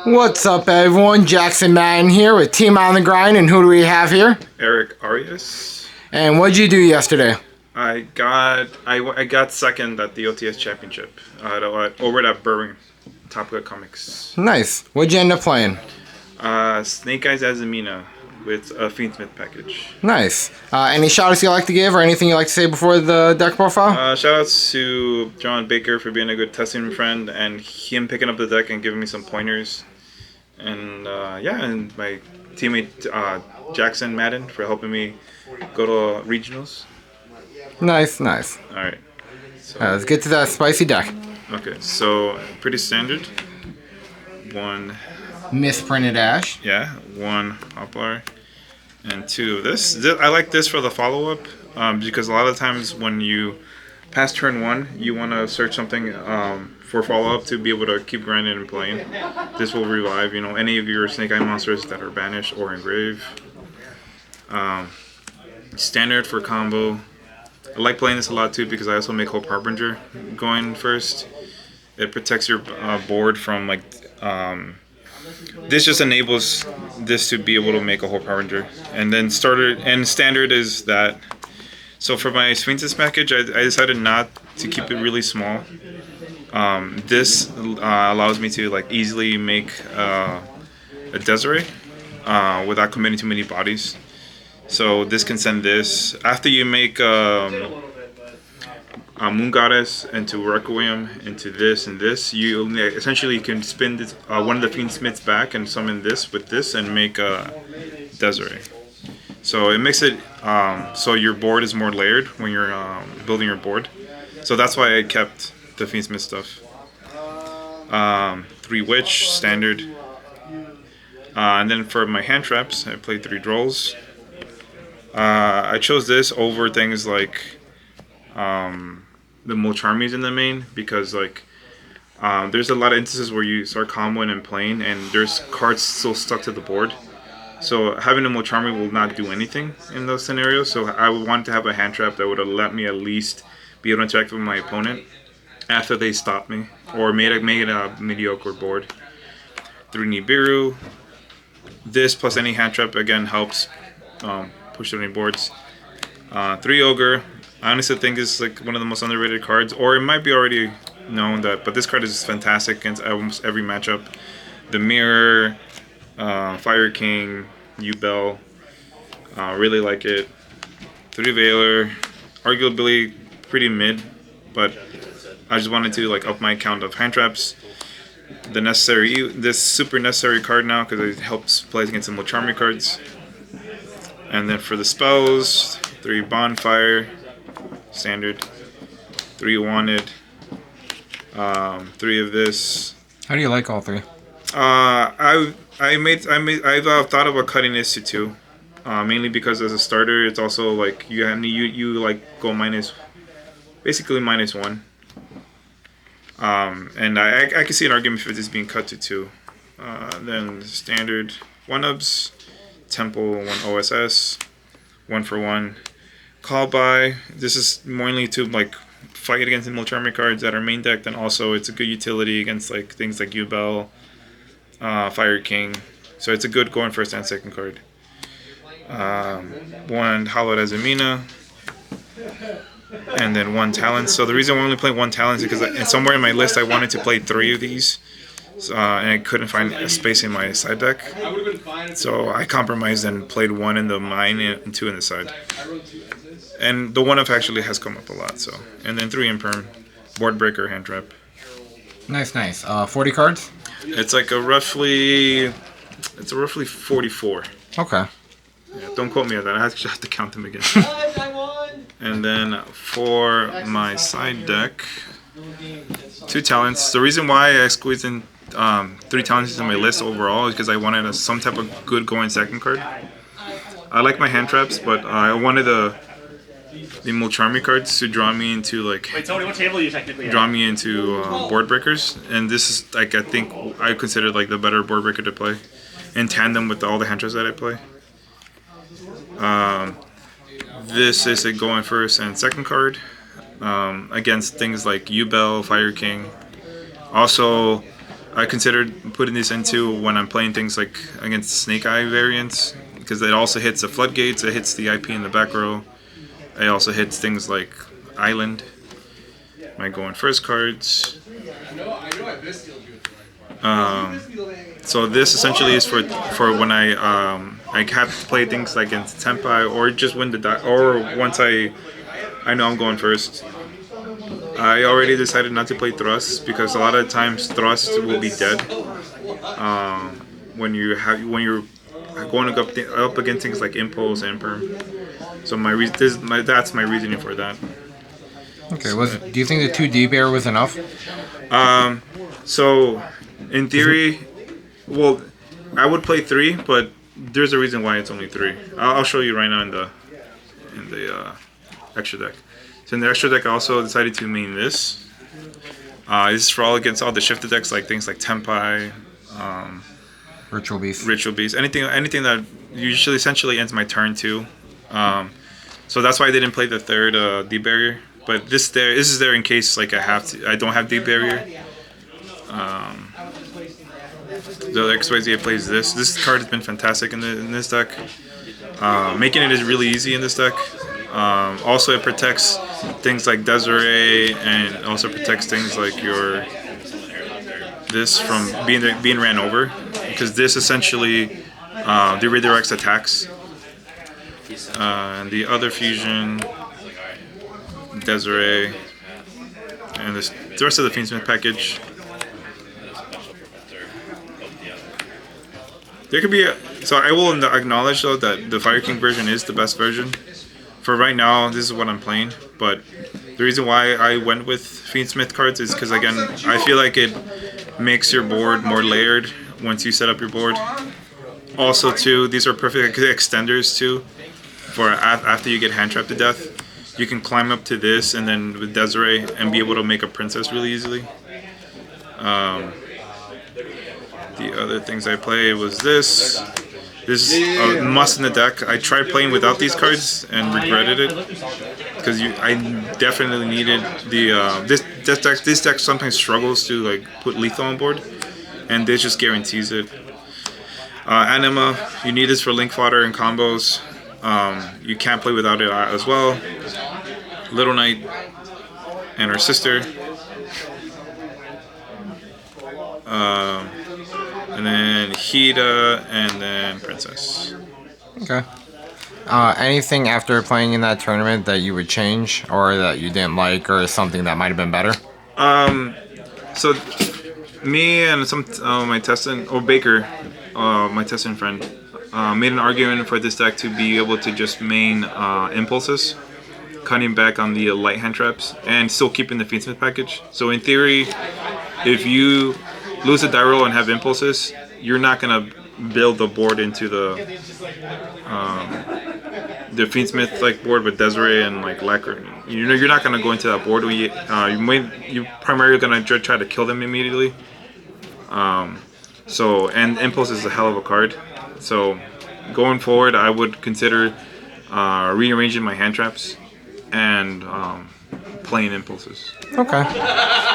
What's up, everyone? Jackson Madden here with Team on the Grind, and who do we have here? Eric Arias. And what'd you do yesterday? I got second at the OTS championship over at Burring, Top Gun Comics. Nice. What'd you end up playing? Snake Eyes Azamina with a Fiendsmith package. Nice. Any shout-outs you'd like to give, or anything you'd like to say before the deck profile? Shout-outs to John Baker for being a good testing friend, and him picking up the deck and giving me some pointers. And and my teammate Jackson Madden for helping me go to regionals. Nice, nice. All right. So, Let's get to that spicy deck. Okay, so pretty standard. One. Misprinted Ash. Yeah, one Hoplar and two of this. I like this for the follow-up because a lot of times when you pass turn one, you want to search something for follow-up to be able to keep grinding and playing. This will revive, any of your Snake Eye monsters that are banished or engraved. Standard for combo. I like playing this a lot too because I also make Hope Harbinger going first. It protects your board from this just enables this to be able to make a Hope Harbinger. And then standard is that. So for my Sphinx's package, I decided not to keep it really small. This allows me to easily make a Desiree without committing too many bodies. So this can send this after you make a Moon Goddess into Requiem into this and this. You essentially can spin this, one of the Fiendsmiths back and summon this with this and make a Desiree. So it makes it so your board is more layered when you're building your board. So that's why I kept the Fiendsmith stuff. 3 Witch standard, and then for my hand traps, I played 3 Drolls. I chose this over things like the Molcharmies in the main because there's a lot of instances where you start comboing and playing, and there's cards still stuck to the board. So having a Molcharmy will not do anything in those scenarios. So I would want to have a hand trap that would have let me at least be able to interact with my opponent after they stop me or made it a mediocre board. 3 Nibiru. This plus any hand trap again helps push any boards. 3 Ogre. I honestly think is one of the most underrated cards, or it might be already known that, but this card is fantastic against almost every matchup. The Mirror, Fire King, U-Bell, really like it. 3 Veiler, arguably pretty mid, but I just wanted to up my count of hand traps. This super necessary card now because it helps play against some Molcharmy cards. And then for the spells, 3 Bonfire, standard, 3 Wanted, 3 of this. How do you like all 3? I've thought about cutting this to 2, mainly because as a starter, it's also you go basically -1. And I can see an argument for this being cut to 2. Then standard 1-ubs, Temple, 1 OSS, 1 for 1. Call by. This is mainly to fight against the Molcharmy cards that are main decked, and also it's a good utility against things like U-Bell, Fire King. So it's a good going first and second card. 1 Hallowed Azamina, and then 1 Talent. So the reason I only play 1 Talent is because somewhere in my list I wanted to play 3 of these, and I couldn't find a space in my side deck. So I compromised and played 1 in the mine and 2 in the side. And the 1-up actually has come up a lot. So, and then 3 Imperm, Board Breaker, hand trap. Nice, nice. 40 cards? It's a roughly 44. Okay. Yeah, don't quote me on that. I have to count them again. And then for my side deck, 2 talents. The reason why I squeezed in 3 talents into my list overall is because I wanted some type of good going second card. I like my hand traps, but I wanted the Molcharmy cards to draw me into Wait, Tony, what table are you technically at? draw me into board breakers, and this is I think I consider the better board breaker to play in tandem with all the hand traps that I play. This is a going first and second card against things like U-Bell, Fire King. Also, I considered putting this into when I'm playing things like against Snake Eye variants, because it also hits the floodgates, it hits the IP in the back row. It also hits things like Island. Might go in first cards. So this essentially is for when I have to play things like against Tenpai, or just win the or once I know I'm going first. I already decided not to play Thrust because a lot of times Thrust will be dead when you're going up against things like Impulse and Perm. So that's my reasoning for that. Okay. Do you think the 2 D-Bear was enough? So in theory, well, I would play 3, but there's a reason why it's only 3. I'll show you right now in the extra deck. So in the extra deck, I also decided to main this. This is for all against all the shifted decks, like things like Tenpai, Ritual Beast. anything that usually essentially ends my turn too. So that's why I didn't play the 3rd D barrier. But this is there in case like I don't have D barrier. The XYZ plays this. This card has been fantastic in this deck. Making it is really easy in this deck. Also, it protects things like Desiree, and also protects things like this from being ran over, because this essentially redirects attacks. And the other fusion, Desiree, and the rest of the Fiendsmith package. There could be so I will acknowledge though that the Fire King version is the best version. For right now, this is what I'm playing, but the reason why I went with Fiendsmith cards is because, again, I feel like it makes your board more layered once you set up your board. Also, too, these are perfect extenders, too, for after you get hand trapped to death. You can climb up to this, and then with Desiree, and be able to make a princess really easily. The other things I play was this. This is a must in the deck. I tried playing without these cards and regretted it, because I definitely needed this deck sometimes struggles to like put lethal on board, and this just guarantees it. Anima, you need this for link fodder and combos. You can't play without it as well. Little Knight and her sister. And then Hida, and then Princess. Okay. Anything after playing in that tournament that you would change, or that you didn't like, or something that might have been better? So me and my Tessin, Baker, my Tessin friend, made an argument for this deck to be able to just main impulses, cutting back on the light hand traps, and still keeping the Fiendsmith package. So in theory, if you lose a die roll and have impulses, you're not gonna build the board into the Fiendsmith like board with Desiree and like Lacquer. You're not gonna go into that board. You're primarily gonna try to kill them immediately. And impulse is a hell of a card. So going forward, I would consider rearranging my hand traps and playing impulses. Okay.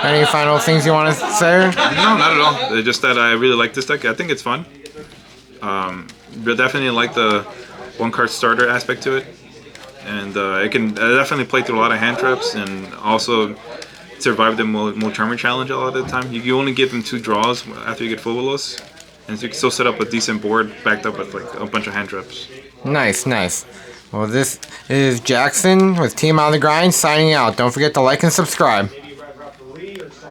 Any final things you want to say? No, not at all. It's just that I really like this deck. I think it's fun. But definitely like the one card starter aspect to it, and it can definitely play through a lot of hand traps, and also survive the Mulcharmer challenge a lot of the time. You only give them 2 draws after you get full willows, and so you can still set up a decent board backed up with like a bunch of hand traps. Nice. Well, this is Jackson with Team on the Grind signing out. Don't forget to like and subscribe.